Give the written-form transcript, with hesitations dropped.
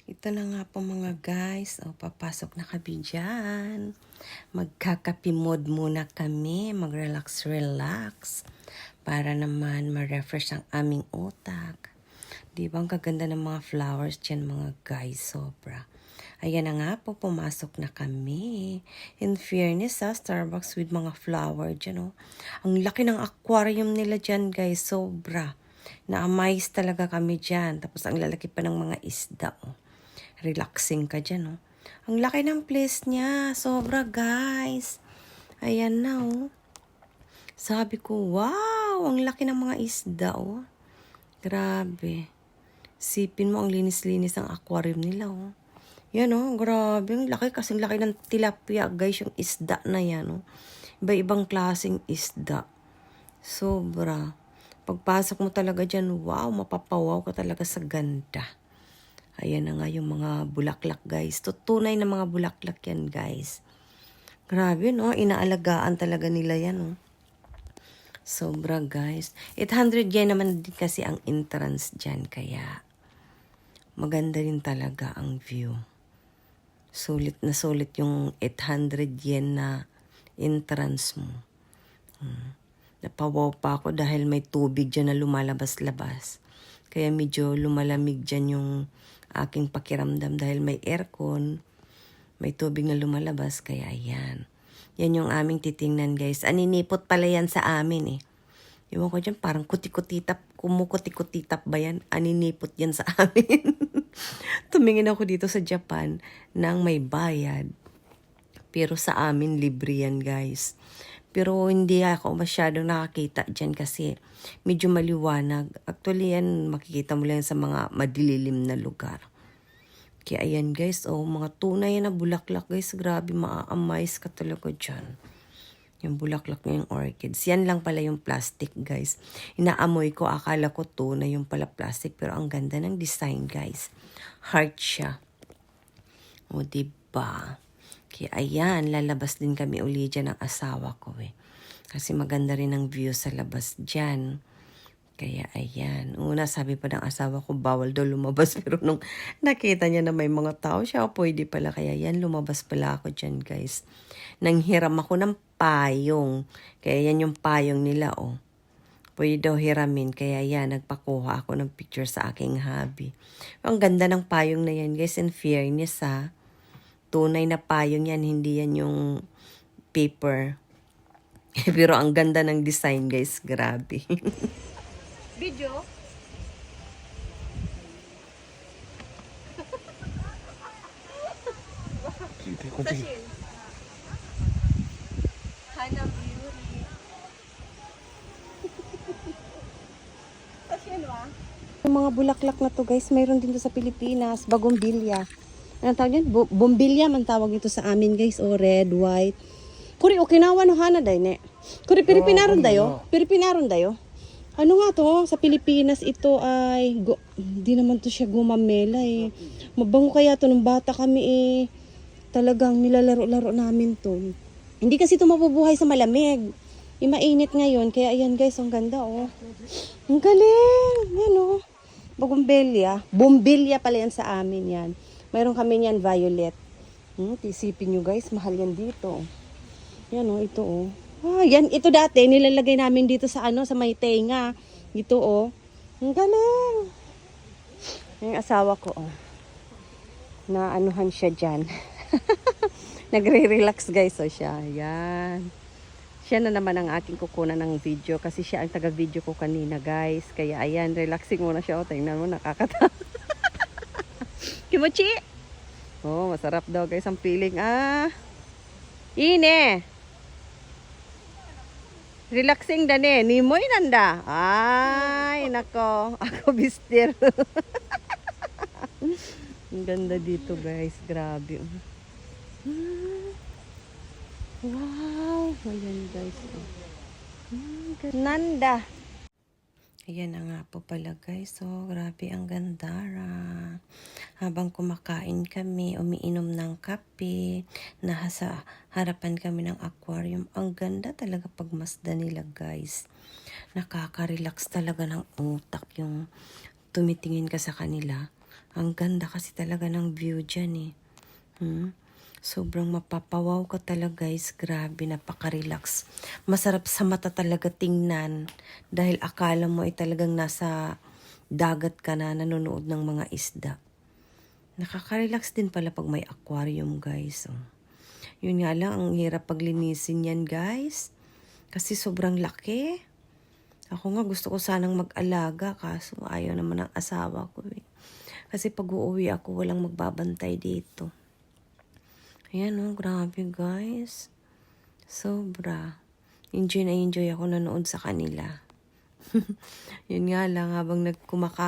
Ito na nga po mga guys. O, papasok na kami dyan. Magkakapi-mood muna kami. Mag-relax-relax. Para naman ma-refresh ang aming utak. Diba ang kaganda ng mga flowers dyan mga guys. Sobra. Ayan na nga po, pumasok na kami. In fairness Starbucks with mga flower dyan. Oh. Ang laki ng aquarium nila dyan guys. Sobra. Na-amaze talaga kami dyan. Tapos ang lalaki pa ng mga isda. Oh. Relaxing ka dyan, oh. Ang laki ng place niya. Sobra, guys. Ayan na, oh. Sabi ko, wow! Ang laki ng mga isda, oh. Grabe. Sipin mo, ang linis-linis ng aquarium nila, oh. Yan, oh. Grabe. Ang laki. Kasing laki ng tilapia, guys. Yung isda na yan, oh. Iba-ibang klaseng isda. Sobra. Pagpasok mo talaga dyan, wow, mapapawaw ka talaga sa ganda. Ayan na nga yung mga bulaklak guys. Tutunay na mga bulaklak yan guys. Grabe no, inaalagaan talaga nila yan no. Sobra guys. 800 yen naman din kasi ang entrance dyan. Kaya maganda rin talaga ang view. Sulit na sulit yung 800 yen na entrance mo. Napawaw pa ako dahil may tubig dyan na lumalabas-labas. Kaya medyo lumalamig dyan yung aking pakiramdam dahil may aircon, may tubig na lumalabas, kaya yan. Yan yung aming titingnan guys. Aninipot pala yan sa amin eh. Iwan ko dyan, parang kuti-kutitap, kumukuti-kutitap ba yan? Aninipot yan sa amin. Tumingin ako dito sa Japan nang may bayad. Pero sa amin, libre yan guys. Pero hindi ako masyadong nakakita dyan kasi medyo maliwanag. Actually yan, makikita mo lang sa mga madililim na lugar. Kaya ayan guys, oh, mga tunay na bulaklak guys. Grabe, maa-amaze ka talaga dyan. Yung bulaklak na yung orchids. Yan lang pala yung plastic guys. Inaamoy ko, akala ko tunay yung pala plastic. Pero ang ganda ng design guys. Heart siya. O diba? Kaya ayan, lalabas din kami uli dyan ng asawa ko eh. Kasi maganda rin ang view sa labas dyan. Kaya ayan. Una sabi pa ng asawa ko, bawal daw lumabas. Pero nung nakita niya na may mga tao, siya pwede pala. Kaya yan, lumabas pala ako dyan guys. Nanghiram ako ng payong. Kaya yan yung payong nila oh. Pwede daw hiramin. Kaya yan, nagpakuha ako ng picture sa aking hubby. Ang ganda ng payong na yan guys. In fairness ha. Tunay na payong yan, hindi yan yung paper. Pero ang ganda ng design guys, grabe. Video? Sashin. Hana Beauty. Sashin wa? Yung mga bulaklak na to guys, mayroon din to sa Pilipinas, bagombilya. Anong tawag yan? Bombilya man tawag ito sa amin guys, o red, white. Kuri Okinawa no hana day ne. Kuri Pilipinaron dayo. Pilipinaron dayo. Ano nga to? Sa Pilipinas ito ay di naman to siya gumamela eh. Mabango kaya to nung bata kami eh. Talagang nilalaro-laro namin to. Hindi kasi ito mabubuhay sa malamig. Mainit ngayon kaya ayan guys, ang ganda oh. Ang galing. Yan oh. Bagombilya. Bombilya pala yan sa amin yan. Mayroon kami niyan violet. Isipin nyo guys, mahal yan dito. Yan oh, ito oh. Ah, yan, ito dati, nilalagay namin dito sa ano, sa may tenga. Ito oh. Ang galing. Yung asawa ko oh. Na anuhan siya dyan. Nagre-relax guys oh siya. Yan. Siya na naman ang aking kukunan ng video kasi siya ang taga-video ko kanina guys. Kaya ayan, relaxing muna siya. O, tingnan mo, nakakatawa. Kimochi! Oh, masarap daw guys ang feeling. Ah, ine! Relaxing dane. Nimoy nanda. Ay, nako. Ako bister. Ang ganda dito guys. Grabe. Wow. Ayan guys. Nanda. Ayan na nga po pala guys. So, grabe ang gandara. Habang kumakain kami, umiinom ng kape, nasa harapan kami ng aquarium. Ang ganda talaga pagmasdan nila guys. Nakaka-relax talaga ng utak yung tumitingin ka sa kanila. Ang ganda kasi talaga ng view dyan eh. Sobrang mapapawaw ka talaga guys. Grabe, napaka-relax. Masarap sa mata talaga tingnan. Dahil akala mo ay talagang nasa dagat ka na nanonood ng mga isda. Nakaka-relax din pala pag may aquarium guys. Oh. Yun nga lang, ang hirap paglinisin yan guys. Kasi sobrang laki. Ako nga gusto ko sanang mag-alaga kaso ayaw naman ng asawa ko eh. Kasi pag uuwi ako walang magbabantay dito. Ayan oh, grabe guys. Sobra. Enjoy na enjoy ako nanood sa kanila. Yun nga lang habang nagkumaka